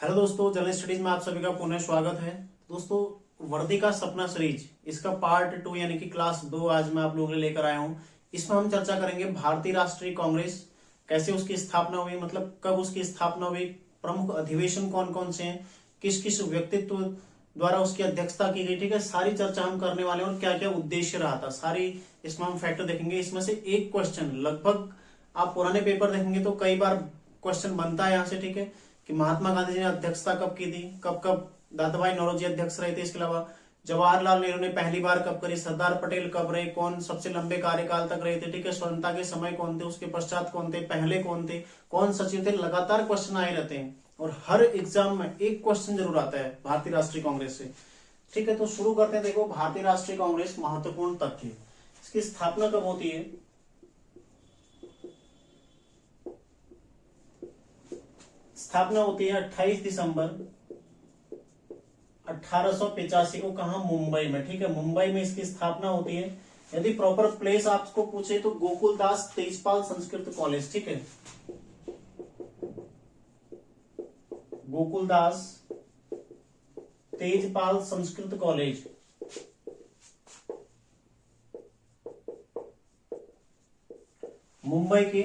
Hello दोस्तों, general studies में आप सभी का पुनः स्वागत है। दोस्तों, वर्दी का सपना सीरीज इसका पार्ट 2 यानी कि क्लास 2 आज मैं आप लोगों के लिए लेकर आया हूँ। इसमें हम चर्चा करेंगे भारतीय राष्ट्रीय कांग्रेस कैसे उसकी स्थापना हुई, मतलब कब उसकी स्थापना हुई, प्रमुख अधिवेशन कौन कौन से हैं, किस किस व्यक्तित्व द्वारा उसकी अध्यक्षता की गई। ठीक है, सारी चर्चा हम करने वाले हैं और क्या क्या उद्देश्य रहा था, सारी इसमें हम फैक्टर देखेंगे। इसमें से एक क्वेश्चन लगभग आप पुराने पेपर देखेंगे तो कई बार क्वेश्चन बनता है यहाँ से। ठीक है, कि महात्मा गांधी जी ने अध्यक्षता कब की थी, कब कब दादा भाई नौरोजी अध्यक्ष रहे थे, इसके अलावा जवाहरलाल नेहरू ने पहली बार कब करी, सरदार पटेल कब रहे, कौन सबसे लंबे कार्यकाल तक रहे थे। ठीक है, स्वतंत्रता के समय कौन थे, उसके पश्चात कौन थे, पहले कौन थे, कौन सचिव थे। लगातार क्वेश्चन आए रहते हैं और हर एग्जाम में एक क्वेश्चन जरूर आता है भारतीय राष्ट्रीय कांग्रेस से। ठीक है, तो शुरू करते हैं। देखो, भारतीय राष्ट्रीय कांग्रेस महत्वपूर्ण तथ्य, इसकी स्थापना कब होती है। स्थापना होती है 28 दिसंबर 1885 को। कहा? मुंबई में। ठीक है, मुंबई में इसकी स्थापना होती है। यदि प्रॉपर प्लेस आपको पूछे तो गोकुलदास तेजपाल संस्कृत कॉलेज। ठीक है, गोकुलदास तेजपाल संस्कृत कॉलेज, मुंबई के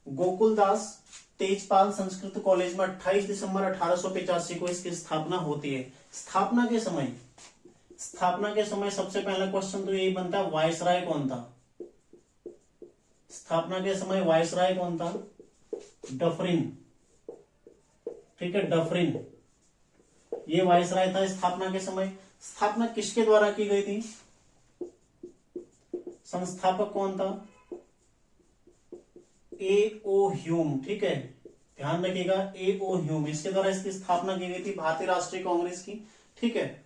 गोकुलदास तेजपाल संस्कृत कॉलेज में 28 दिसंबर 1885 को इसकी स्थापना होती है। स्थापना के समय सबसे पहला क्वेश्चन तो यही बनता है, वायसराय कौन था। स्थापना के समय वायसराय कौन था? डफरिन। ठीक है, डफरिन ये वायसराय था स्थापना के समय। स्थापना किसके द्वारा की गई थी? संस्थापक कौन था? A.O. ह्यूम। ठीक है, ध्यान रखिएगा, A.O. ह्यूम, इसके द्वारा इसकी स्थापना की गई थी भारतीय राष्ट्रीय कांग्रेस की। ठीक है,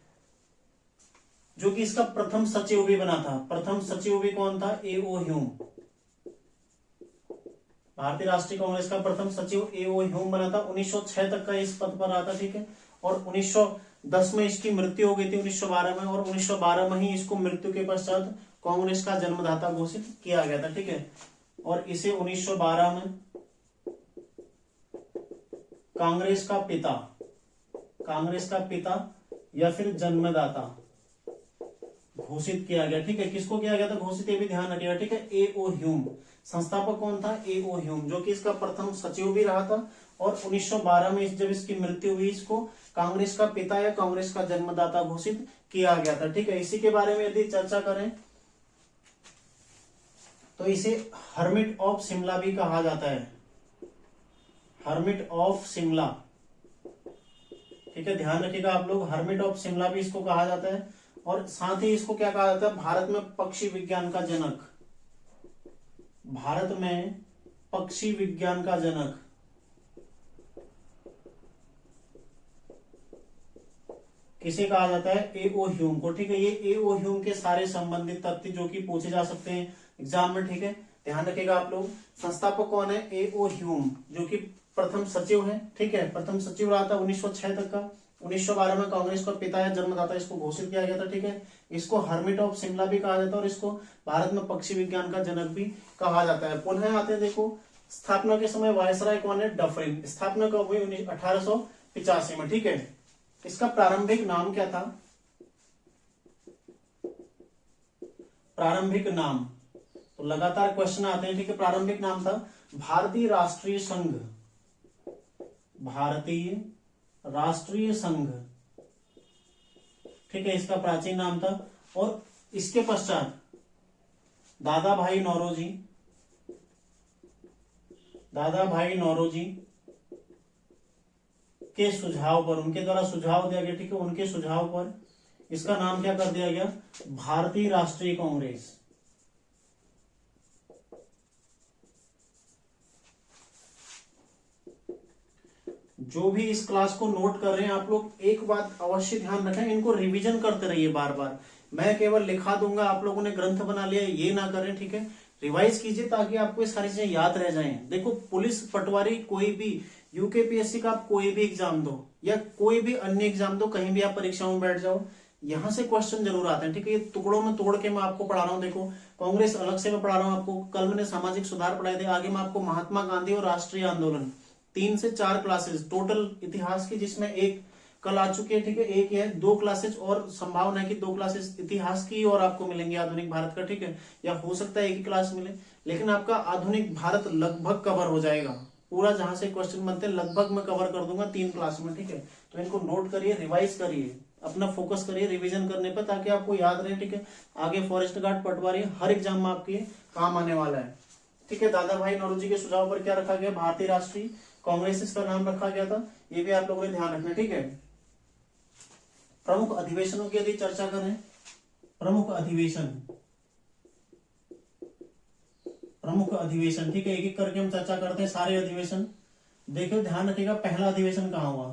जो कि इसका प्रथम सचिव भी बना था। प्रथम सचिव भी कौन था? A.O. ह्यूम। भारतीय राष्ट्रीय कांग्रेस का प्रथम सचिव A.O. ह्यूम बना था। 1906 तक का इस पद पर रहा था। ठीक है, और 1910 में इसकी मृत्यु हो गई थी, 1912 में, और 1912 में ही इसको मृत्यु के पश्चात कांग्रेस का जन्मदाता घोषित किया गया था। ठीक है, और इसे 1912 में कांग्रेस का पिता या फिर जन्मदाता घोषित किया गया। ठीक है, किसको किया गया था घोषित, ये भी ध्यान रखिएगा। ठीक है, A.O. ह्यूम। संस्थापक कौन था? A.O. ह्यूम, जो कि इसका प्रथम सचिव भी रहा था। और 1912 में जब इसकी मृत्यु हुई, इसको कांग्रेस का पिता या कांग्रेस का जन्मदाता घोषित किया गया था। ठीक है, इसी के बारे में यदि चर्चा करें तो इसे हर्मिट ऑफ शिमला भी कहा जाता है। Hermit of Shimla. ठीक है, ध्यान रखिएगा आप लोग, हर्मिट ऑफ शिमला भी इसको कहा जाता है। और साथ ही इसको क्या कहा जाता है? भारत में पक्षी विज्ञान का जनक। भारत में पक्षी विज्ञान का जनक किसे कहा जाता है? A.O. ह्यूम को। ठीक है, ये A.O. ह्यूम के सारे संबंधित तथ्य जो कि पूछे जा सकते हैं एग्जाम में। ठीक है, ध्यान रखिएगा आप लोग। संस्थापक कौन है? A.O. ह्यूम, जो कि प्रथम सचिव है। ठीक है, प्रथम सचिव रहा था 1906 तक का। 1912 में कांग्रेस का पिता या जन्मदाता इसको घोषित किया गया था। ठीक है, इसको हर्मिट ऑफ शिमला भी कहा जाता है और इसको भारत में पक्षी विज्ञान का जनक भी कहा जाता है। पुनः आते हैं, देखो, स्थापना के समय वायसराय कौन है? डफरिन। स्थापना कब हुई? 1885 में। ठीक है, इसका प्रारंभिक नाम क्या था? प्रारंभिक नाम तो लगातार क्वेश्चन आते हैं। ठीक है, प्रारंभिक नाम था भारतीय राष्ट्रीय संघ। भारतीय राष्ट्रीय संघ। ठीक है, इसका प्राचीन नाम था। और इसके पश्चात दादा भाई नौरोजी के सुझाव पर, उनके द्वारा सुझाव दिया गया। ठीक है, उनके सुझाव पर इसका नाम क्या कर दिया गया? भारतीय राष्ट्रीय कांग्रेस। जो भी इस क्लास को नोट कर रहे हैं आप लोग, एक बात अवश्य ध्यान रखें, इनको रिवीजन करते रहिए बार बार। मैं केवल लिखा दूंगा, आप लोगों ने ग्रंथ बना लिया, ये ना करें। ठीक है, रिवाइज कीजिए ताकि आपको ये सारी चीजें याद रह जाएं। देखो, पुलिस, पटवारी, कोई भी यूकेपीएससी का आप कोई भी एग्जाम दो या कोई भी अन्य एग्जाम दो, कहीं भी आप परीक्षाओं में बैठ जाओ, यहां से क्वेश्चन जरूर आते हैं। ठीक है, ये टुकड़ों में तोड़ के मैं आपको पढ़ा रहा हूँ। देखो, कांग्रेस अलग से मैं पढ़ा रहा हूँ आपको, कल मैंने सामाजिक सुधार पढ़ाए थे, आगे मैं आपको महात्मा गांधी और राष्ट्रीय आंदोलन 3 से 4 क्लासेस टोटल इतिहास की, जिसमें एक कल आ चुकी है, ठीक है, एक है, 2 क्लासेस और संभावना है कि 2 क्लासेस इतिहास की और आपको मिलेंगे आधुनिक भारत का, ठीक है, या हो सकता है एक ही क्लास मिले, लेकिन आपका आधुनिक भारत लगभग कवर हो जाएगा पूरा, जहां से क्वेश्चन बनते हैं लगभग मैं कवर कर दूंगा 3 क्लास में, ठीक है। तो इनको नोट करिए, रिवाइज करिए, अपना फोकस करिए रिवीजन करने पर, ताकि आपको याद रहे, ठीक है। आगे फॉरेस्ट गार्ड, पटवारी, हर एग्जाम में आपके काम आने वाला है, ठीक है। दादा भाई नौरोजी के सुझाव पर क्या रखा गया, भारतीय राष्ट्रीय कांग्रेस इसका नाम रखा गया था, ये भी आप लोगों ने ध्यान रखना, ठीक है। प्रमुख अधिवेशनों की यदि चर्चा करें, प्रमुख अधिवेशन, ठीक है, एक एक करके हम चर्चा करते हैं सारे अधिवेशन। देखियो ध्यान रखिएगा, पहला अधिवेशन कहाँ हुआ,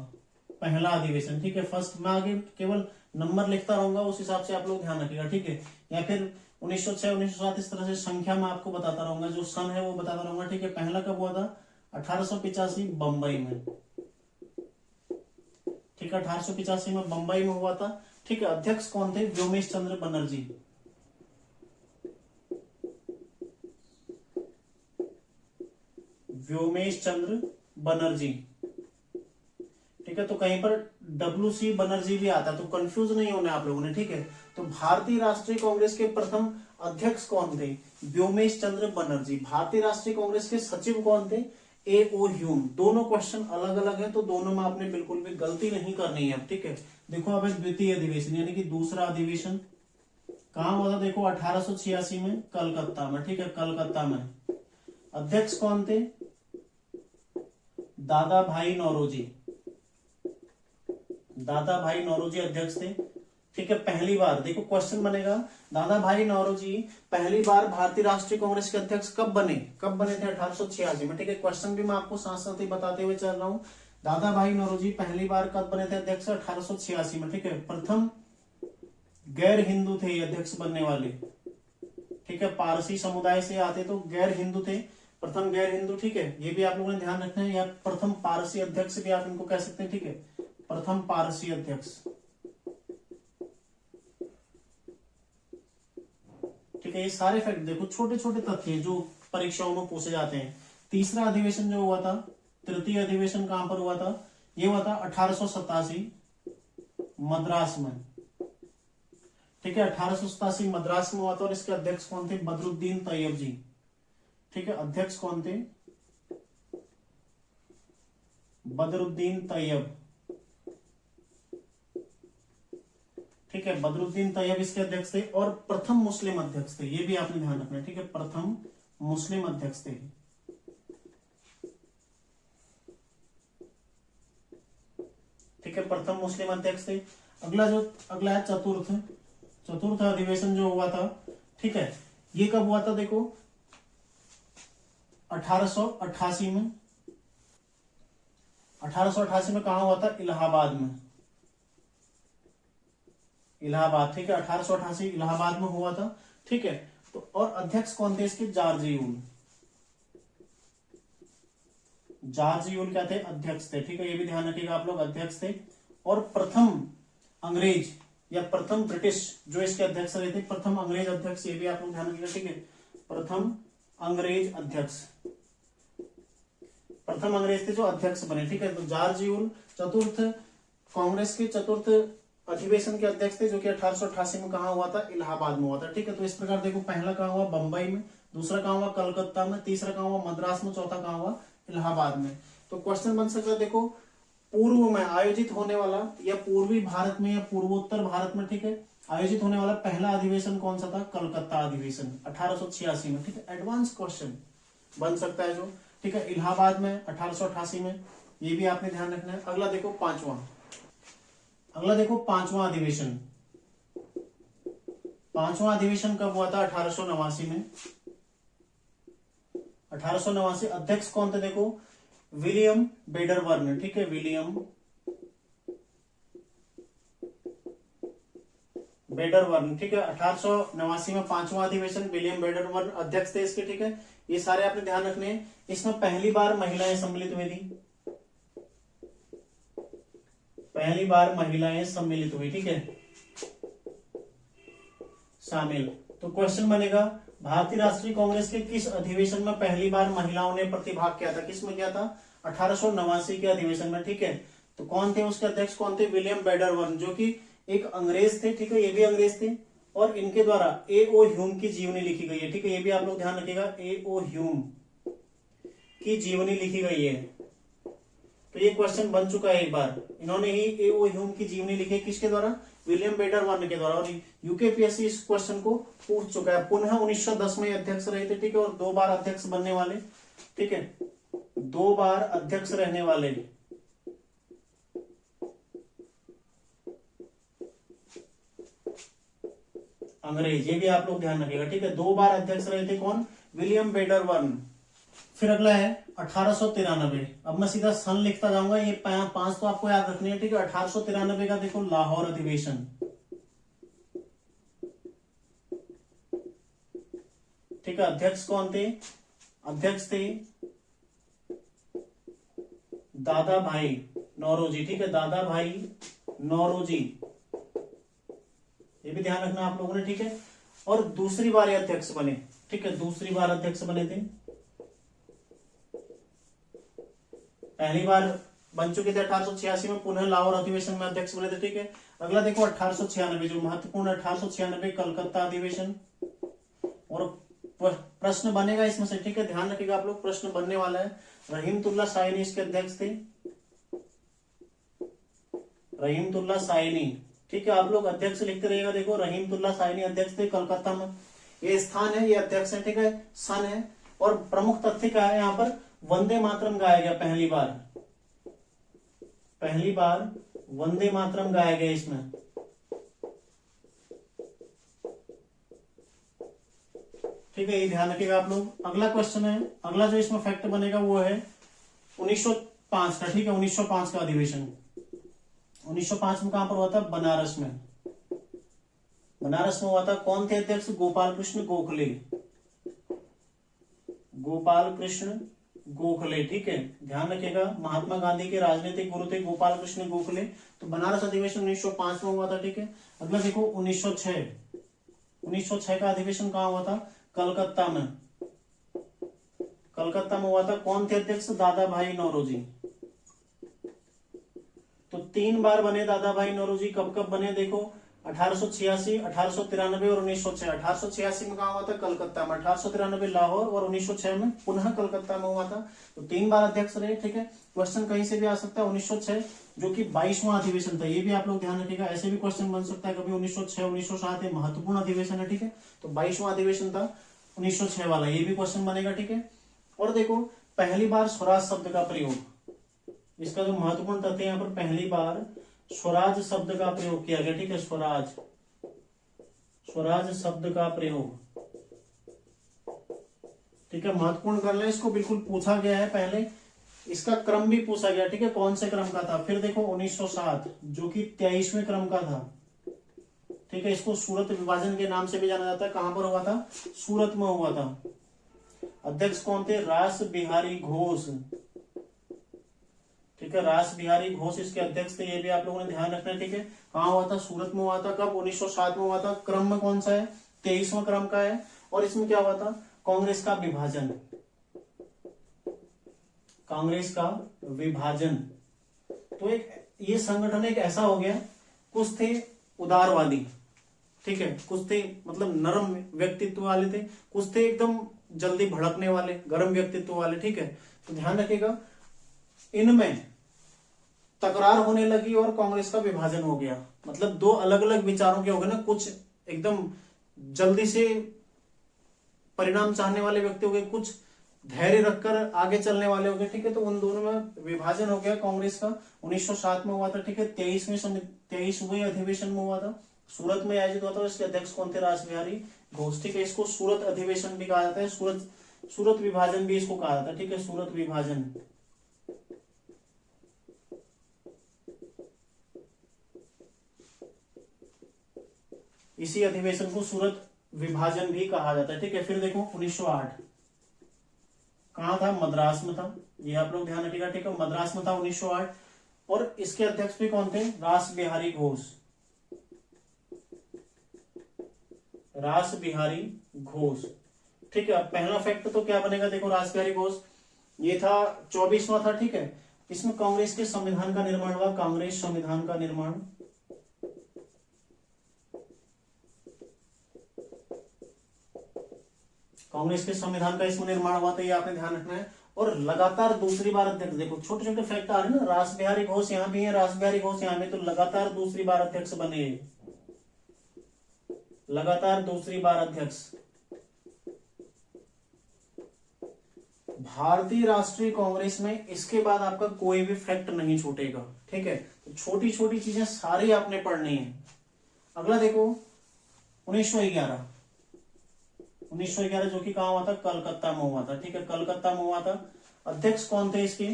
पहला अधिवेशन, ठीक है। फर्स्ट में आगे केवल नंबर लिखता रहूंगा, उस हिसाब से आप लोग ध्यान रखिएगा, ठीक है। या फिर 1906, 1907 इस तरह से संख्या में आपको बताता रहूंगा, जो सन है वो बताता रहूंगा, ठीक है। पहला कब हुआ था, 1885 बंबई में, ठीक है, 1885 में बंबई में हुआ था, ठीक है। अध्यक्ष कौन थे, व्योमेश चंद्र बनर्जी, व्योमेश चंद्र बनर्जी, ठीक है। तो कहीं पर WC बनर्जी भी आता है, तो कंफ्यूज नहीं होना आप लोगों ने, ठीक है। तो भारतीय राष्ट्रीय कांग्रेस के प्रथम अध्यक्ष कौन थे, व्योमेश चंद्र बनर्जी। भारतीय राष्ट्रीय कांग्रेस के सचिव कौन थे, A.O. ह्यूम। दोनों क्वेश्चन अलग अलग है, तो दोनों में आपने बिल्कुल भी गलती नहीं करनी है, ठीक है। देखो अब द्वितीय अधिवेशन यानी कि दूसरा अधिवेशन कहां हुआ था, देखो 1886 में कलकत्ता में, ठीक है, कलकत्ता में। अध्यक्ष कौन थे, दादा भाई नौरोजी, दादा भाई नौरोजी अध्यक्ष थे, ठीक है। पहली बार देखो क्वेश्चन बनेगा, दादा भाई नौरोजी पहली बार भारतीय राष्ट्रीय कांग्रेस के अध्यक्ष कब बने थे, 1886 में, ठीक है। क्वेश्चन भी मैं आपको साथ साथ ही बताते हुए चल रहा हूं, दादा भाई नौरोजी पहली बार कब बने थे अध्यक्ष, 1886 में, ठीक है। प्रथम गैर हिंदू थे ये अध्यक्ष बनने वाले, ठीक है, पारसी समुदाय से आते, तो गैर हिंदू थे, प्रथम गैर हिंदू, ठीक है। ये भी आप लोगों ने ध्यान रखना है, या प्रथम पारसी अध्यक्ष भी आप इनको कह सकते हैं, ठीक है, प्रथम पारसी अध्यक्ष, ठीक है। ये सारे फैक्ट देखो, छोटे छोटे तथ्य हैं जो परीक्षाओं में पूछे जाते हैं। तीसरा अधिवेशन जो हुआ था, तृतीय अधिवेशन कहां पर हुआ था, ये हुआ था 1887 मद्रास में, ठीक है, 1887 मद्रास में हुआ था, और इसके अध्यक्ष कौन थे, बदरुद्दीन तैयब जी, ठीक है। अध्यक्ष कौन थे, बदरुद्दीन तैयब, ठीक है, बदरुद्दीन तैयब इसके अध्यक्ष थे, और प्रथम मुस्लिम अध्यक्ष थे, ये भी आपने ध्यान रखना है, ठीक है, प्रथम मुस्लिम अध्यक्ष थे, ठीक है, प्रथम मुस्लिम अध्यक्ष थे। अगला है चतुर्थ अधिवेशन जो हुआ था, ठीक है, ये कब हुआ था, देखो 1888 में, 1888 में कहा हुआ था, इलाहाबाद में, इलाहाबाद, ठीक है, 1888 इलाहाबाद में हुआ था, ठीक है। तो और अध्यक्ष कौन थे इसके, जॉर्ज यूल क्या थे, अध्यक्ष थे, ठीक है, ये भी ध्यान रखिएगा आप लोग, अध्यक्ष थे। और प्रथम अंग्रेज या प्रथम ब्रिटिश जो इसके अध्यक्ष रहे थे, प्रथम अंग्रेज अध्यक्ष, ये भी आप लोग ध्यान रखिएगा, ठीक है, प्रथम अंग्रेज अध्यक्ष, प्रथम अंग्रेज थे जो अध्यक्ष बने, ठीक है। तो जॉर्ज यूल चतुर्थ कांग्रेस के चतुर्थ अधिवेशन के अध्यक्ष थे, जो कि 1888 में कहा हुआ था, इलाहाबाद में हुआ था, ठीक है। तो इस प्रकार देखो, पहला कहा हुआ बंबई में, दूसरा कहा हुआ कलकत्ता में, तीसरा कहा हुआ मद्रास में, चौथा कहा हुआ इलाहाबाद में। तो क्वेश्चन बन सकता है, देखो पूर्व में आयोजित होने वाला, या पूर्वी भारत में या पूर्वोत्तर भारत में, ठीक है, आयोजित होने वाला पहला अधिवेशन कौन सा था, कलकत्ता अधिवेशन 1886 में, ठीक है। एडवांस क्वेश्चन बन सकता है जो, ठीक है, इलाहाबाद में 1888 में, ये भी आपने ध्यान रखना है। अगला देखो पांचवा अधिवेशन, पांचवा अधिवेशन कब हुआ था, 1889 में, 1889। अध्यक्ष कौन थे, देखो विलियम बेडरवर्न, ठीक है, विलियम बेडरवर्न, ठीक है, 1889 में पांचवा अधिवेशन, विलियम बेडरवर्न अध्यक्ष थे इसके, ठीक है। ये सारे आपने ध्यान रखने हैं। इसमें पहली बार महिलाएं सम्मिलित हुई थी, पहली बार महिलाएं सम्मिलित हुई, ठीक है, शामिल। तो क्वेश्चन बनेगा, भारतीय राष्ट्रीय कांग्रेस के किस अधिवेशन में पहली बार महिलाओं ने प्रतिभाग किया था, किसमें किया था, 1889 के अधिवेशन में, ठीक है। तो कौन थे उसके अध्यक्ष, कौन थे, विलियम बेडरवर्न, जो कि एक अंग्रेज थे, ठीक है, ये भी अंग्रेज थे। और इनके द्वारा ए ओ ह्यूम की जीवनी लिखी गई है, ठीक है, ये भी आप लोग ध्यान रखिएगा, ए ओ ह्यूम की जीवनी लिखी गई है। तो ये क्वेश्चन बन चुका है एक बार, इन्होंने ही ए ओ ह्यूम की जीवनी लिखी है, किसके द्वारा, विलियम बेडरवर्न के द्वारा। और यूकेपीएससी इस क्वेश्चन को पूछ चुका है। पुनः 1910 में अध्यक्ष रहे थे, ठीक है, और 2 बार अध्यक्ष बनने वाले, ठीक है, 2 बार अध्यक्ष रहने वाले अंग्रेज, ये भी आप लोग ध्यान रखिएगा, ठीक है। 2 बार अध्यक्ष रहे थे, कौन, विलियम बेडरवर्न। फिर अगला है 1893। अब मैं सीधा सन लिखता जाऊंगा, ये 5 तो आपको याद रखनी है, ठीक है। 1893 का देखो, लाहौर अधिवेशन, ठीक है। अध्यक्ष कौन थे, अध्यक्ष थे दादा भाई नौरोजी, ठीक है, दादा भाई नौरोजी, ये भी ध्यान रखना आप लोगों ने, ठीक है। और दूसरी बार ये अध्यक्ष बने, ठीक है, दूसरी बार अध्यक्ष बने थे। पहली बार बन चुके थे 1886 में, पुनः लाहौर अधिवेशन में अध्यक्ष बने थे, ठीक है। अगला देखो 1896, जो महत्वपूर्ण 1896 कलकत्ता अधिवेशन। और प्रश्न बनेगा इसमें से, ठीक है, ध्यान रखिएगा आप लोग, प्रश्न बनने वाला है। रहीमतुल्ला शाइनी इसके अध्यक्ष थे, रहीमतुल्ला शाइनी, ठीक है। आप लोग अध्यक्ष लिखते रहिएगा, देखो रहीमतुल्ला शाइनी अध्यक्ष थे कलकत्ता में, ये स्थान है, ये अध्यक्ष है, ठीक है, सन है। और प्रमुख तथ्य क्या है, यहाँ पर वंदे मातरम गाया गया पहली बार, पहली बार वंदे मातरम गाया गया इसमें, ठीक है, ये ध्यान रखिएगा आप लोग। अगला क्वेश्चन है, अगला जो इसमें फैक्ट बनेगा वो है 1905 का, ठीक है, 1905 का अधिवेशन। 1905 में कहां पर हुआ था, बनारस में, बनारस में हुआ था। कौन थे अध्यक्ष, गोपाल कृष्ण गोखले, गोपाल कृष्ण गोखले, ठीक है, ध्यान रखिएगा। महात्मा गांधी के राजनीतिक गुरु थे गोपाल कृष्ण गोखले। तो बनारस अधिवेशन 1905 में हुआ था, ठीक है। अगला देखो 1906, 1906 का अधिवेशन कहां हुआ था, कलकत्ता में, कलकत्ता में हुआ था। कौन थे अध्यक्ष, दादा भाई नौरोजी। तो 3 बार बने दादा भाई नौरोजी, कब कब बने देखो, 1886, 1893 और 1906। 1886 में कहा हुआ था, कलकत्ता में, 1893 लाहौर, और 1906 में पुनः कलकत्ता में हुआ था। तो 3 बार अध्यक्ष रहे, ठीक है। क्वेश्चन कहीं से भी आ सकता है। 1906 जो कि 22वां अधिवेशन था, ये भी आप लोग ध्यान रखिएगा, ऐसे भी क्वेश्चन बन सकता है कभी। 1906, 1907 ये महत्वपूर्ण अधिवेशन है, ठीक है। तो 22वां अधिवेशन था 1906 वाला, ये भी क्वेश्चन बनेगा, ठीक है। और देखो पहली बार स्वराज शब्द का प्रयोग, इसका जो महत्वपूर्ण तथ्य यहाँ पर, पहली बार स्वराज शब्द का प्रयोग किया गया, ठीक है, स्वराज, स्वराज शब्द का प्रयोग, ठीक है, महत्वपूर्ण कर लें इसको, बिल्कुल पूछा गया है पहले, इसका क्रम भी पूछा गया, ठीक है, कौन से क्रम का था। फिर देखो 1907 जो कि 23वें क्रम का था, ठीक है, इसको सूरत विभाजन के नाम से भी जाना जाता है। कहां पर हुआ था, सूरत में हुआ था। अध्यक्ष कौन थे, रास बिहारी घोष, ठीक है, रास बिहारी घोष इसके अध्यक्ष थे, ये भी आप लोगों ने ध्यान रखना है, ठीक है। कहां हुआ था, सूरत में हुआ था। कब, 1907 में हुआ था। क्रम में कौन सा है, 23वां क्रम का है। और इसमें क्या हुआ था, कांग्रेस का विभाजन, कांग्रेस का विभाजन। तो एक ये संगठन एक ऐसा हो गया, कुछ थे उदारवादी, ठीक है, कुछ थे मतलब नरम व्यक्तित्व वाले थे, कुछ थे एकदम जल्दी भड़कने वाले गर्म व्यक्तित्व वाले, ठीक है। तो ध्यान रखिएगा, इनमें तकरार होने लगी और कांग्रेस का विभाजन हो गया। मतलब 2 अलग अलग विचारों के हो गए ना, कुछ एकदम जल्दी से परिणाम चाहने वाले व्यक्ति हो गए, कुछ धैर्य रखकर आगे चलने वाले हो गए, ठीक है। तो उन दोनों में विभाजन हो गया कांग्रेस का। 1907 में हुआ था, ठीक है, 23वें अधिवेशन में हुआ था, सूरत में आयोजित हुआ था। इसके अध्यक्ष कौन थे, रास बिहारी घोष, ठीक है। इसको सूरत अधिवेशन भी कहा जाता है, सूरत विभाजन भी इसको कहा जाता है, ठीक है, सूरत विभाजन। इसी अधिवेशन को सूरत विभाजन भी कहा जाता है, ठीक है। फिर देखो 1908 कहां था, मद्रास में था, ये आप लोग ध्यान रखिएगा, ठीक है, मद्रास में था 1908। और इसके अध्यक्ष भी कौन थे, रास बिहारी घोष, रास बिहारी घोष, ठीक है। पहला फैक्ट तो क्या बनेगा देखो, रास बिहारी घोष। ये था 24वां था, ठीक है। इसमें कांग्रेस के संविधान का निर्माण हुआ, कांग्रेस संविधान का निर्माण। कांग्रेस के संविधान का इसमें निर्माण हुआ, तो ये आपने ध्यान रखना है। और लगातार दूसरी बार अध्यक्ष, देखो छोटे छोटे फैक्ट आ रहे हैं ना, रास बिहारी घोष यहाँ भी है, रास बिहारी घोष यहाँ में, तो लगातार दूसरी बार अध्यक्ष बने, लगातार दूसरी बार अध्यक्ष। भारतीय राष्ट्रीय कांग्रेस में इसके बाद आपका कोई भी फैक्ट नहीं छूटेगा, ठीक है। तो छोटी छोटी चीजें सारी आपने पढ़नी है। अगला देखो 1911, 1911 जो कि कहां हुआ था, कलकत्ता में हुआ था, ठीक है, कलकत्ता में हुआ था। अध्यक्ष कौन थे इसके,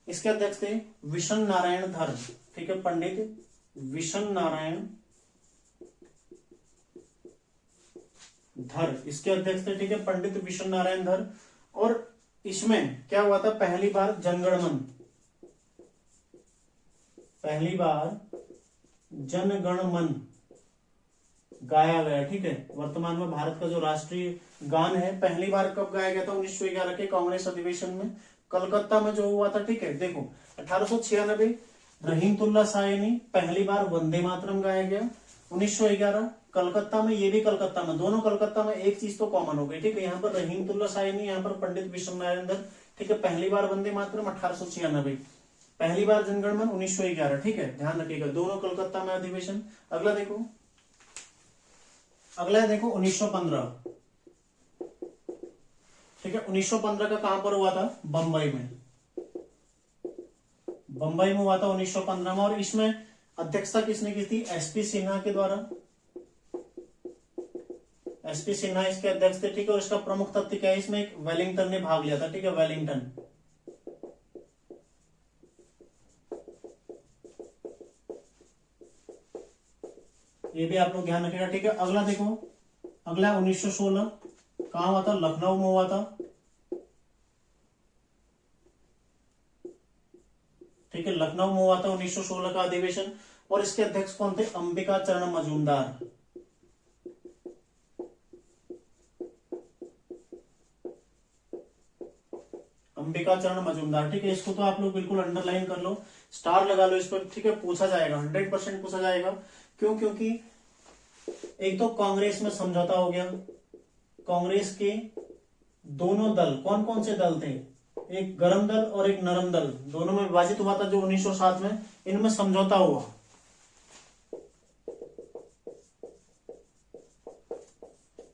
इसके अध्यक्ष थे विशन नारायण धर, ठीक है, पंडित विशन नारायण धर इसके अध्यक्ष थे, ठीक है, पंडित विशन नारायण धर। और इसमें क्या हुआ था, पहली बार जनगणमन, पहली बार जनगणमन गाया गया, ठीक है। वर्तमान में भारत का जो राष्ट्रीय गान है, पहली बार कब गाया गया था, 1911 के कांग्रेस अधिवेशन में, कलकत्ता में जो हुआ था, ठीक है। देखो 1896 रहीमतुल्ला शाह ने पहली बार वंदे मातरम गाया गया, 1911 कलकत्ता में, ये भी कलकत्ता में, दोनों कलकत्ता में एक चीज तो कॉमन हो गई, ठीक है। यहाँ पर रहीमतुल्ला शाह ने, यहाँ पर पंडित विश्व नारायण धर, ठीक है। पहली बार वंदे मातरम 1896, पहली बार जनगणमन 1911, ठीक है, ध्यान रखिएगा, दोनों कलकत्ता में अधिवेशन। अगला देखो, अगला देखो 1915, ठीक है, 1915 का कहां पर हुआ था, बंबई में, बंबई में हुआ था 1915 में। और इसमें अध्यक्षता किसने की थी, एसपी सिन्हा के द्वारा, एसपी सिन्हा इसके अध्यक्ष थे, ठीक है। और इसका प्रमुख तथ्य क्या है, इसमें एक वेलिंगटन ने भाग लिया था, ठीक है, वेलिंगटन। ये भी आप लोग ध्यान रखिएगा, ठीक है। अगला देखो, अगला 1916 कहां हुआ था, लखनऊ में हुआ था, ठीक है, लखनऊ में हुआ था 1916 का अधिवेशन। और इसके अध्यक्ष कौन थे, अंबिका चरण मजूमदार, अंबिका चरण मजूमदार, ठीक है। इसको तो आप लोग बिल्कुल अंडरलाइन कर लो, स्टार लगा लो इस पर, ठीक है। पूछा जाएगा, 100% पूछा जाएगा। क्यों, क्योंकि एक तो कांग्रेस में समझौता हो गया, कांग्रेस के दोनों दल, कौन कौन से दल थे, एक गरम दल और एक नरम दल, दोनों में विभाजित हुआ था जो 1907 में, इनमें समझौता हुआ,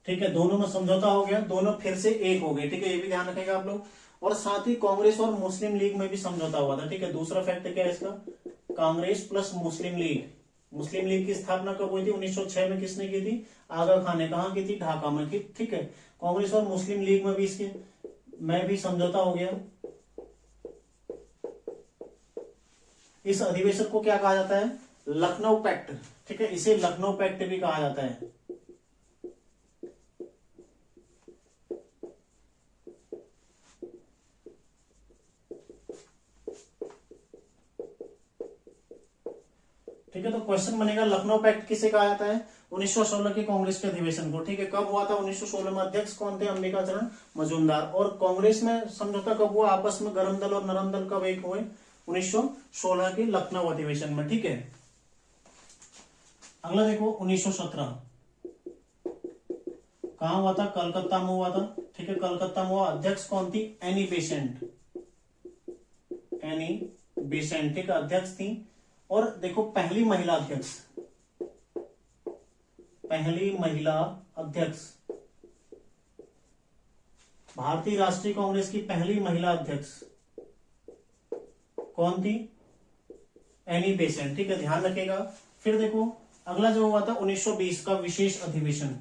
ठीक है, दोनों में समझौता हो गया, दोनों फिर से एक हो गए, ठीक है, ये भी ध्यान रखेगा आप लोग। और साथ ही कांग्रेस और मुस्लिम लीग में भी समझौता हुआ था, ठीक है। दूसरा फैक्ट क्या है इसका, कांग्रेस प्लस मुस्लिम लीग, मुस्लिम लीग की स्थापना कब हुई थी, 1906 में किसने की थी, आगा खान ने, कहा की थी, ढाका में की, ठीक है। कांग्रेस और मुस्लिम लीग में भी इसके में भी समझौता हो गया। इस अधिवेशन को क्या कहा जाता है, लखनऊ पैक्ट, ठीक है, इसे लखनऊ पैक्ट भी कहा जाता है। ठीक है, तो क्वेश्चन बनेगा लखनऊ पैक्ट किसे कहा जाता है, 1916 के कांग्रेस के अधिवेशन को, ठीक है। कब हुआ था, 1916 में, अध्यक्ष कौन थे, अंबिका चरण मजूमदार। और कांग्रेस में समझौता कब हुआ, आपस में गरम दल और नरम दल कब एक हुए, 1916 के लखनऊ अधिवेशन में, ठीक है। अगला देखो 1917 कहां हुआ था, कलकत्ता में हुआ था, ठीक है, कलकत्ता में हुआ। अध्यक्ष कौन थी, एनी बेसेंट, एनी बेसेंट, ठीक है, अध्यक्ष थी। और देखो पहली महिला अध्यक्ष, पहली महिला अध्यक्ष, भारतीय राष्ट्रीय कांग्रेस की पहली महिला अध्यक्ष कौन थी, एनी बेसेंट, ठीक है, ध्यान रखेगा। फिर देखो अगला जो हुआ था 1920 का विशेष अधिवेशन,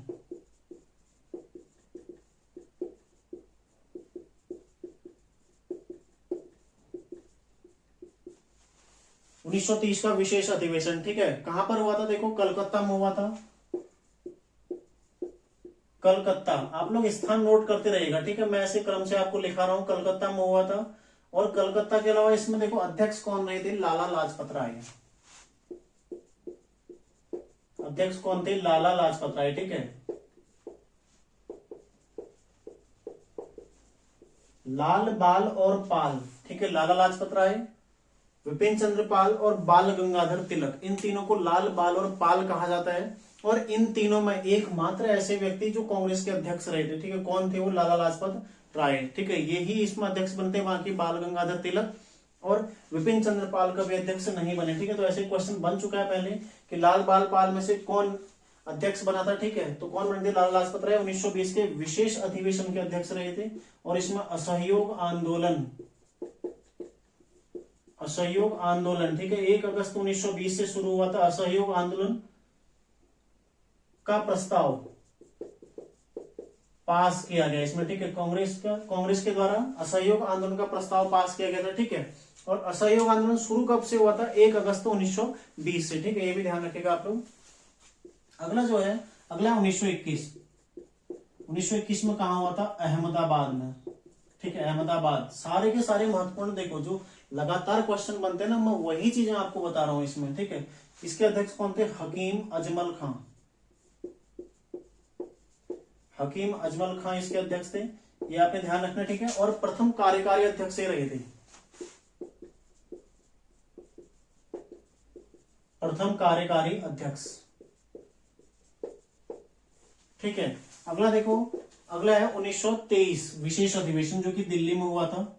1930 का विशेष अधिवेशन, ठीक है, कहां पर हुआ था, देखो कलकत्ता में हुआ था, कलकत्ता। आप लोग स्थान नोट करते रहिएगा, ठीक है, मैं ऐसे क्रम से आपको लिखा रहा हूं, कलकत्ता में हुआ था। और कलकत्ता के अलावा इसमें देखो अध्यक्ष कौन रहे थे, लाला लाजपत राय, अध्यक्ष कौन थे, लाला लाजपत राय, ठीक है, लाल बाल और पाल, ठीक है, लाला लाजपत राय, विपिन चंद्र पाल और बाल गंगाधर तिलक, इन तीनों को लाल बाल और पाल कहा जाता है। और इन तीनों में एकमात्र ऐसे व्यक्ति जो कांग्रेस के अध्यक्ष रहे थे, ठीक है, कौन थे वो? लाला लाजपत राय, ठीक है, ये ही इसमें अध्यक्ष बनते, बाकी बाल गंगाधर तिलक और विपिन चंद्र पाल कभी अध्यक्ष नहीं बने, ठीक है। तो ऐसे क्वेश्चन बन चुका है पहले कि लाल बाल पाल में से कौन अध्यक्ष बना था, ठीक है, तो कौन बने थे? लाला लाजपत राय 1920 के विशेष अधिवेशन के अध्यक्ष रहे थे। और इसमें असहयोग आंदोलन, ठीक है, 1 अगस्त 1920 से शुरू हुआ था असहयोग आंदोलन का प्रस्ताव पास किया गया इसमें, ठीक है, कांग्रेस के द्वारा असहयोग आंदोलन का प्रस्ताव पास किया गया था, ठीक है। और असहयोग आंदोलन शुरू कब से हुआ था? 1 अगस्त 1920 से, ठीक है, ये भी ध्यान रखिएगा आप लोग। अगला जो है, अगला 1921 में कहा हुआ था? अहमदाबाद में, ठीक है, अहमदाबाद। सारे के सारे महत्वपूर्ण, देखो जो लगातार क्वेश्चन बनते हैं ना, मैं वही चीजें आपको बता रहा हूं इसमें, ठीक है। इसके अध्यक्ष कौन थे? हकीम अजमल खां इसके अध्यक्ष थे, ये आपने ध्यान रखना, ठीक है। और प्रथम कार्यकारी अध्यक्ष ये रहे थे, प्रथम कार्यकारी अध्यक्ष, ठीक है। अगला देखो, अगला है 1923 विशेष अधिवेशन जो कि दिल्ली में हुआ था।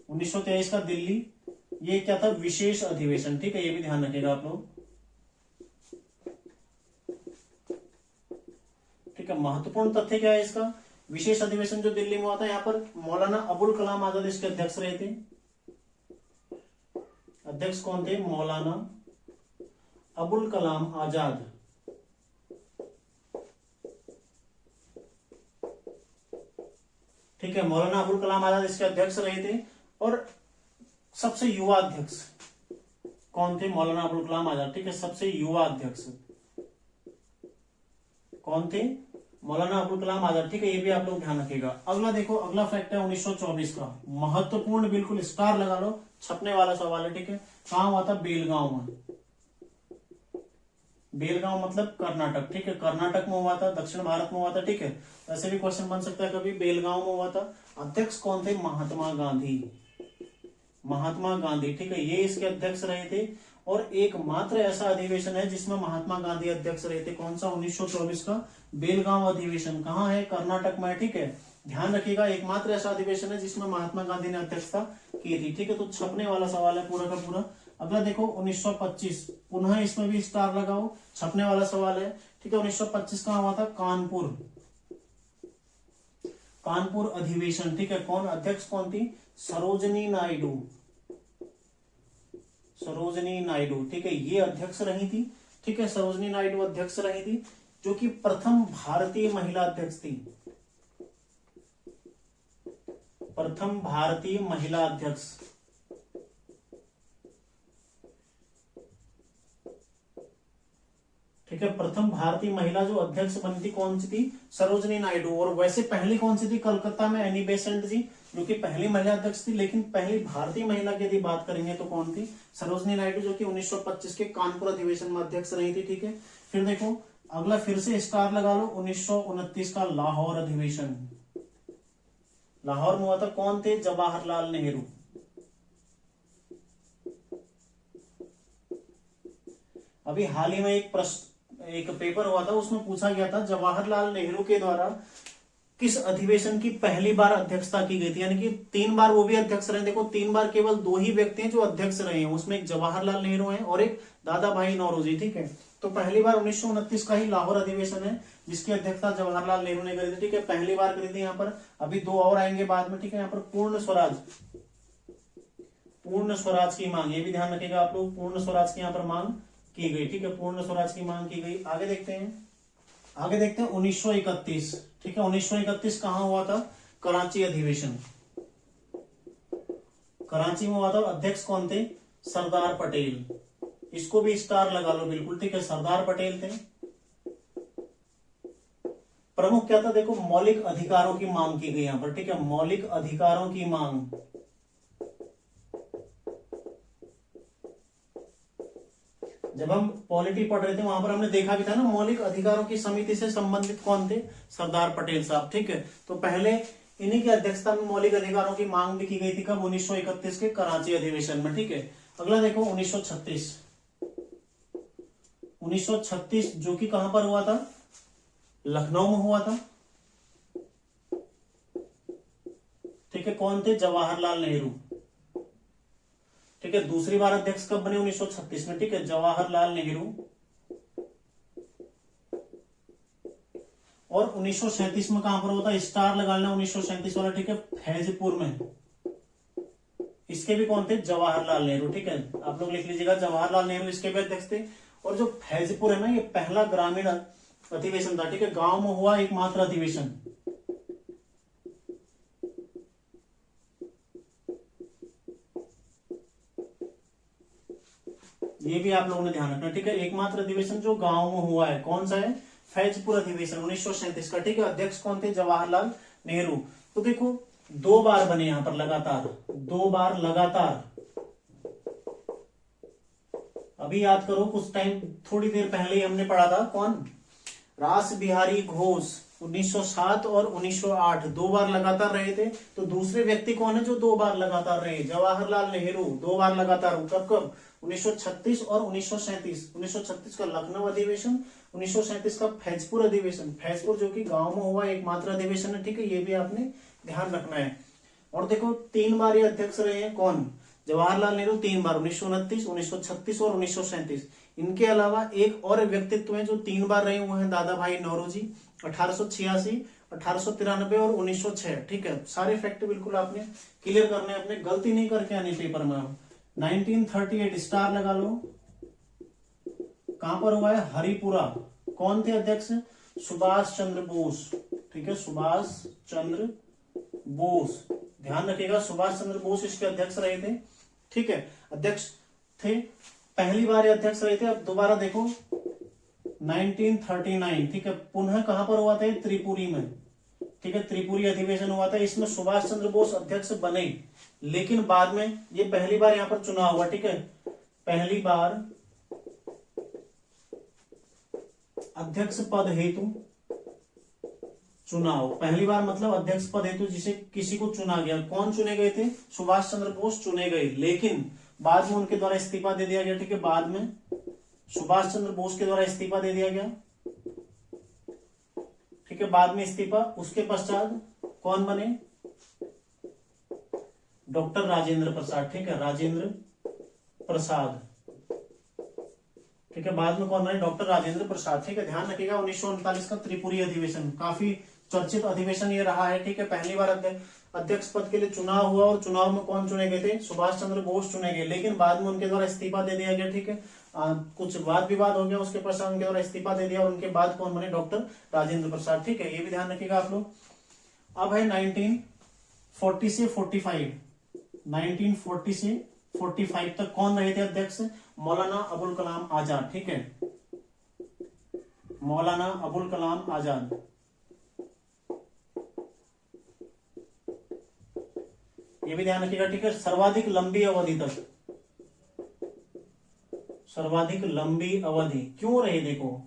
1923 का दिल्ली, ये क्या था? विशेष अधिवेशन, ठीक है, ये भी ध्यान रखिएगा आप लोग, ठीक है। महत्वपूर्ण तथ्य क्या है इसका? विशेष अधिवेशन जो दिल्ली में हुआ था, यहाँ पर मौलाना अबुल कलाम आजाद इसके अध्यक्ष रहे थे। अध्यक्ष कौन थे? मौलाना अबुल कलाम आजाद, ठीक है, मौलाना अबुल कलाम आजाद इसके अध्यक्ष रहे थे। और सबसे युवा अध्यक्ष कौन थे? मौलाना अबुल कलाम आजाद, ठीक है, सबसे युवा अध्यक्ष कौन थे? मौलाना अबुल कलाम आजाद, ठीक है, ये भी आप लोग ध्यान रखिएगा। अगला देखो, अगला फैक्ट है 1924 का, महत्वपूर्ण, बिल्कुल स्टार लगा लो, छपने वाला सवाल है, ठीक है। कहां हुआ था? बेलगांव में। बेलगांव मतलब कर्नाटक, ठीक है, कर्नाटक में हुआ था, दक्षिण भारत में हुआ था, ठीक है। ऐसे भी क्वेश्चन बन सकता है कभी, बेलगांव में हुआ था। अध्यक्ष कौन थे? महात्मा गांधी, ठीक है, ये इसके अध्यक्ष रहे थे। और एकमात्र ऐसा अधिवेशन है जिसमें महात्मा गांधी अध्यक्ष रहे थे, कौन सा? 1924 का बेलगांव अधिवेशन। कहाँ है? कर्नाटक में, ठीक है, ध्यान रखिएगा। एकमात्र ऐसा अधिवेशन है जिसमें महात्मा गांधी ने अध्यक्षता की थी, ठीक है। तो छपने वाला सवाल है पूरा का पूरा। अगला देखो 1925, पुनः इसमें भी स्टार लगाओ, छपने वाला सवाल है, ठीक है। 1925 कहां हुआ था? कानपुर अधिवेशन, ठीक है। कौन अध्यक्ष कौन थी? सरोजनी नायडू, ठीक है, ये अध्यक्ष रही थी, ठीक है, सरोजनी नायडू अध्यक्ष रही थी, जो कि प्रथम भारतीय महिला अध्यक्ष थी, प्रथम भारतीय महिला अध्यक्ष, ठीक है। प्रथम भारतीय महिला जो अध्यक्ष बनी थी, कौन सी थी? सरोजनी नायडू। और वैसे पहली कौन सी थी? कलकत्ता में एनी बेसेंट जी, जो कि पहली महिला अध्यक्ष थी। लेकिन पहली भारतीय महिला की यदि बात करेंगे तो कौन थी? सरोजनी नायडू, जो कि 1925 के कानपुर अधिवेशन में अध्यक्ष रही थी, ठीक है। फिर देखो, अगला फिर से स्टार लगा लो, 1929 का लाहौर अधिवेशन, लाहौर में हुआ था। कौन थे? जवाहरलाल नेहरू। अभी हाल ही में एक पेपर हुआ था, उसमें पूछा गया था जवाहरलाल नेहरू के द्वारा किस अधिवेशन की पहली बार अध्यक्षता की गई थी, यानी कि 3 बार वो भी अध्यक्ष रहे। देखो 3 बार केवल 2 ही व्यक्ति हैं जो अध्यक्ष रहे हैं, उसमें एक जवाहरलाल नेहरू हैं और एक दादा भाई नौरोजी, ठीक है। तो पहली बार 1929 का ही लाहौर अधिवेशन है जिसकी अध्यक्षता जवाहरलाल नेहरू ने करी थी, ठीक है, पहली बार करी थी। यहाँ पर अभी 2 और आएंगे बाद में, ठीक है। यहाँ पर पूर्ण स्वराज की मांग, ये भी ध्यान रखिएगा आप लोग, पूर्ण स्वराज की यहाँ पर मांग की गई, ठीक है, पूर्ण स्वराज की मांग की गई। आगे देखते हैं 1931, ठीक है। 1931 कहां हुआ था? कराची अधिवेशन, कराची में हुआ था। अध्यक्ष कौन थे? सरदार पटेल, इसको भी स्टार लगा लो बिल्कुल, ठीक है, सरदार पटेल थे। प्रमुख क्या था? देखो मौलिक अधिकारों की मांग की गई यहाँ पर, ठीक है, मौलिक अधिकारों की मांग। जब हम पॉलिटी पढ़ रहे थे वहां पर हमने देखा भी था ना, मौलिक अधिकारों की समिति से संबंधित कौन थे? सरदार पटेल साहब, ठीक है। तो पहले इन्हीं की अध्यक्षता में मौलिक अधिकारों की मांग भी की गई थी कब? 1931 के कराची अधिवेशन में। ठीक है, अगला देखो 1936। 1936 जो कि कहां पर हुआ था? लखनऊ में हुआ था। ठीक है, कौन थे? जवाहरलाल नेहरू। ठीक है, दूसरी बार अध्यक्ष कब बने? 1936 में। ठीक है, जवाहरलाल नेहरू। और 1937 में कहां पर होता? स्टार लगा लेना 1937 वाला। ठीक है, फैजपुर में। इसके भी कौन थे? जवाहरलाल नेहरू। ठीक है, आप लोग लिख लीजिएगा जवाहरलाल नेहरू इसके भी अध्यक्ष थे। और जो फैजपुर है ना, ये पहला ग्रामीण अधिवेशन था। ठीक है, गांव में हुआ एकमात्र अधिवेशन। ये भी आप लोगों ने ध्यान रखना। ठीक है, एकमात्र अधिवेशन जो गांव में हुआ है, कौन सा है? फैजपुर अधिवेशन 1937 का। ठीक है, अध्यक्ष कौन थे? जवाहरलाल नेहरू। तो देखो 2 बार बने यहां पर लगातार, 2 बार लगातार। अभी याद करो, कुछ टाइम थोड़ी देर पहले ही हमने पढ़ा था, कौन? रास बिहारी घोष 1907 और 1908 2 बार लगातार रहे थे। तो दूसरे व्यक्ति कौन है जो 2 बार लगातार रहे? जवाहरलाल नेहरू 2 बार लगातार। कब कब? 1936 और 1937। 1936 का लखनऊ अधिवेशन, 1937 का फैजपुर अधिवेशन। फैजपुर जो कि गांव में हुआ एकमात्र अधिवेशन है। ठीक है, ये भी आपने ध्यान रखना है। और देखो 3 बार ये अध्यक्ष रहे हैं, कौन? जवाहरलाल नेहरू 3 बार, 1929, 1936 और 1937। इनके अलावा एक और व्यक्तित्व है जो 3 बार रहे हुए हैं, दादा भाई नौरोजी 1886, 1893 और 1906। ठीक है, सारे फैक्ट बिल्कुल आपने क्लियर करने, अपने गलती नहीं करके आने पेपर में। 1938 स्टार लगा लो। कहां पर हुआ है? हरिपुरा। कौन थे अध्यक्ष? सुभाष चंद्र बोस। ठीक है, सुभाष चंद्र बोस, ध्यान रखिएगा, सुभाष चंद्र बोस इसके अध्यक्ष रहे थे। ठीक है, अध्यक्ष थे, पहली बार अध्यक्ष रहे थे। अब दोबारा देखो 1939। ठीक है, पुनः कहां पर हुआ था? त्रिपुरी में। ठीक है, त्रिपुरी अधिवेशन हुआ था। इसमें सुभाष चंद्र बोस अध्यक्ष बने, लेकिन बाद में ये पहली बार यहां पर चुनाव हुआ। ठीक है, पहली बार अध्यक्ष पद हेतु चुनाव, पहली बार मतलब अध्यक्ष पद हेतु जिसे किसी को चुना गया। कौन चुने गए थे? सुभाष चंद्र बोस चुने गए, लेकिन बाद में उनके द्वारा इस्तीफा दे दिया गया। ठीक है, बाद में सुभाष चंद्र बोस के द्वारा इस्तीफा दे दिया गया। ठीक है, बाद में इस्तीफा। उसके पश्चात कौन बने? डॉक्टर राजेंद्र प्रसाद। ठीक है, राजेंद्र प्रसाद। ठीक है, बाद में कौन बने? डॉक्टर राजेंद्र प्रसाद। ठीक है, ध्यान रखिएगा 1939 का त्रिपुरी अधिवेशन काफी चर्चित अधिवेशन ये रहा है। ठीक है, पहली बार अध्यक्ष पद के लिए चुनाव हुआ और चुनाव में कौन चुने गए थे? सुभाष चंद्र बोस चुने गए, लेकिन बाद में उनके द्वारा इस्तीफा दे दिया गया। ठीक है, कुछ वाद विवाद हो गया, उसके पश्चात उनके द्वारा इस्तीफा दे दिया और उनके बाद कौन बने? डॉक्टर राजेंद्र प्रसाद। ठीक है, ये भी ध्यान रखिएगा आप लोग। अब है 1940 से 45। 1940 से 45 तक कौन रहे थे अध्यक्ष? मौलाना अबुल कलाम आजाद। ठीक है, मौलाना अबुल कलाम आजाद। ये भी ध्यान रखिएगा। ठीक है, सर्वाधिक लंबी अवधि तक, सर्वाधिक लंबी अवधि क्यों रहे? देखो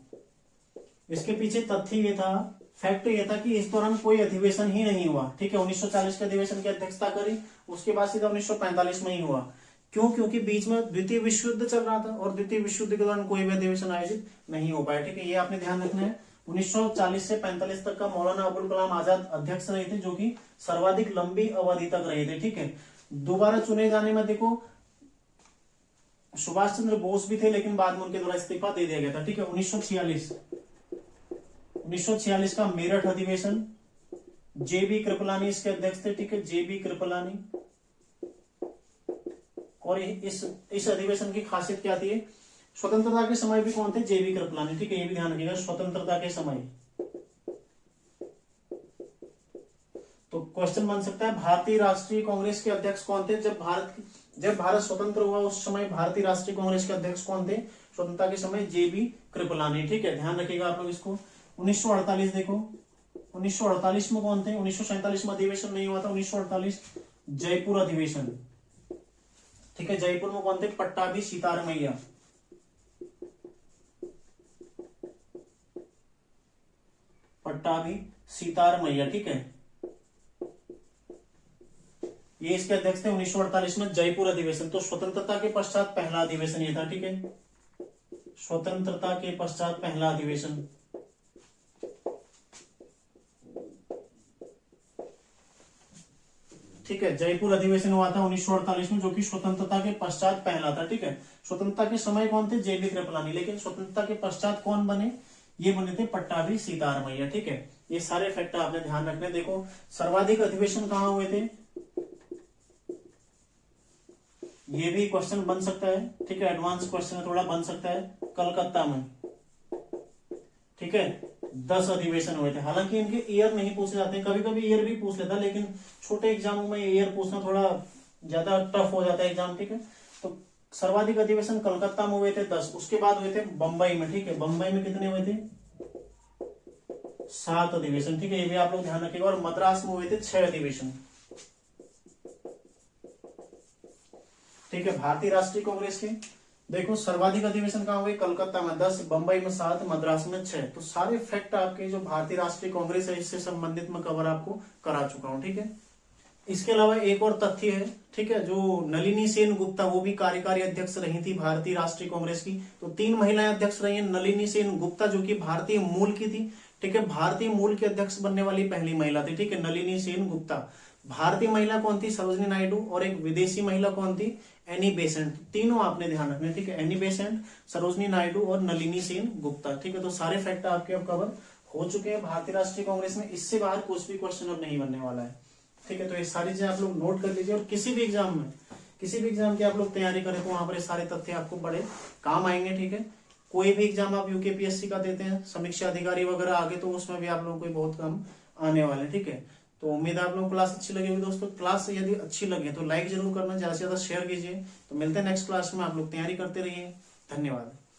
इसके पीछे तथ्य ये था, फैक्ट ये था कि इस दौरान कोई अधिवेशन ही नहीं हुआ। ठीक है, 1940 के अधिवेशन की अध्यक्षता करी, उसके बाद सीधा 1945 में ही हुआ। क्यों? क्योंकि बीच में द्वितीय विश्व युद्ध चल रहा था और द्वितीय विश्व युद्ध के दौरान कोई भी अधिवेशन आयोजित नहीं हो पाया। ठीक है, ये आपने ध्यान रखना है। 1940 से 45 तक का मौलाना अबुल कलाम आजाद अध्यक्ष रहे थे, जो कि सर्वाधिक लंबी अवधि तक रहे थे। ठीक है, दोबारा चुने जाने में देखो सुभाष चंद्र बोस भी थे, लेकिन बाद में उनके द्वारा इस्तीफा दे दिया गया था। ठीक है, 1946 का मेरठ अधिवेशन, जेबी कृपलानी इसके अध्यक्ष थे। ठीक है, जेबी कृपलानी। और इस अधिवेशन की खासियत क्या थी? स्वतंत्रता के समय भी कौन थे? जेबी कृपलानी। ठीक है, ये भी ध्यान रखिएगा, स्वतंत्रता के समय। तो क्वेश्चन बन सकता है भारतीय राष्ट्रीय कांग्रेस के अध्यक्ष कौन थे? जब भारत स्वतंत्र हुआ उस समय भारतीय राष्ट्रीय कांग्रेस के अध्यक्ष कौन थे? स्वतंत्रता के समय जेबी कृपलानी। ठीक है, ध्यान रखिएगा आप लोग इसको। 1948 देखो, 1948 में कौन थे? 1947 में अधिवेशन नहीं हुआ था, 1948 जयपुर अधिवेशन। ठीक है, जयपुर में कौन थे? पट्टाभी सीतारमैया। पट्टाभी सीतारमैया। ठीक है, ये इसके अध्यक्ष थे 1948 में जयपुर अधिवेशन। तो स्वतंत्रता के पश्चात पहला अधिवेशन ये था, ठीक है, स्वतंत्रता के पश्चात पहला अधिवेशन। ठीक है, जयपुर अधिवेशन हुआ था 1948 में, जो कि स्वतंत्रता के पश्चात पहला था। ठीक है, स्वतंत्रता के समय कौन थे? जेबी कृपलानी। लेकिन स्वतंत्रता के पश्चात कौन बने? ये बने थे पट्टाभी सीतारमैया। ठीक है, ये सारे फैक्टर आपने ध्यान रखने। देखो सर्वाधिक अधिवेशन कहाँ हुए थे, ये भी क्वेश्चन बन सकता है। ठीक है, एडवांस क्वेश्चन है, थोड़ा बन सकता है। कलकत्ता में, ठीक है, 10 अधिवेशन हुए थे। हालांकि इनके ईयर नहीं पूछे जाते, कभी कभी ईयर भी पूछ लेता, लेकिन छोटे एग्जामों में ईयर पूछना थोड़ा ज्यादा टफ हो जाता है एग्जाम। ठीक है, तो सर्वाधिक अधिवेशन कलकत्ता में हुए थे 10। उसके बाद हुए थे बंबई में। ठीक है, बंबई में कितने हुए थे? 7 अधिवेशन। ठीक है, ये भी आप लोग ध्यान रखिएगा। और मद्रास में हुए थे 6 अधिवेशन। ठीक है, भारतीय राष्ट्रीय कांग्रेस के देखो सर्वाधिक अधिवेशन कहाँ हुए? कलकत्ता में 10, बंबई में 7, मद्रास में 6। तो सारे फैक्ट आपके जो भारतीय राष्ट्रीय कांग्रेस है इससे संबंधित मैं कवर आपको करा चुका हूं। ठीक है, इसके अलावा एक और तथ्य है। ठीक है, जो नलिनी सेन गुप्ता वो भी कार्यकारी अध्यक्ष रही थी भारतीय राष्ट्रीय कांग्रेस की। तो 3 महिलाएं अध्यक्ष रही है। नलिनी सेन गुप्ता जो कि भारतीय मूल की थी। ठीक है, भारतीय मूल की अध्यक्ष बनने वाली पहली महिला थी। ठीक है, नलिनी सेन गुप्ता। भारतीय महिला कौन थी? सरोजनी नायडू। और एक विदेशी महिला कौन थी? Annie Besant. तीनों आपने ध्यान रखने। ठीक है, एनी बेसेंट, सरोजनी नायडू और नलिनी सेन गुप्ता। ठीक है, तो सारे फैक्ट आपके अब कवर हो चुके हैं भारतीय राष्ट्रीय कांग्रेस में। इससे बाहर कुछ भी क्वेश्चन अब नहीं बनने वाला है। ठीक है, तो ये सारी चीजें आप लोग नोट कर लीजिए। और किसी भी एग्जाम में, किसी भी एग्जाम की आप लोग तैयारी करें तो वहां पर सारे तथ्य आपको बड़े काम आएंगे। ठीक है, कोई भी एग्जाम आप यूकेपीएससी का देते हैं, समीक्षा अधिकारी वगैरह आगे, तो उसमें भी आप लोगों को बहुत कम आने वाले हैं। ठीक है, तो उम्मीद है आप लोगों को क्लास अच्छी लगी होगी। दोस्तों क्लास यदि अच्छी लगे तो लाइक जरूर करना, ज्यादा से ज्यादा शेयर कीजिए। तो मिलते हैं नेक्स्ट क्लास में, आप लोग तैयारी करते रहिए। धन्यवाद।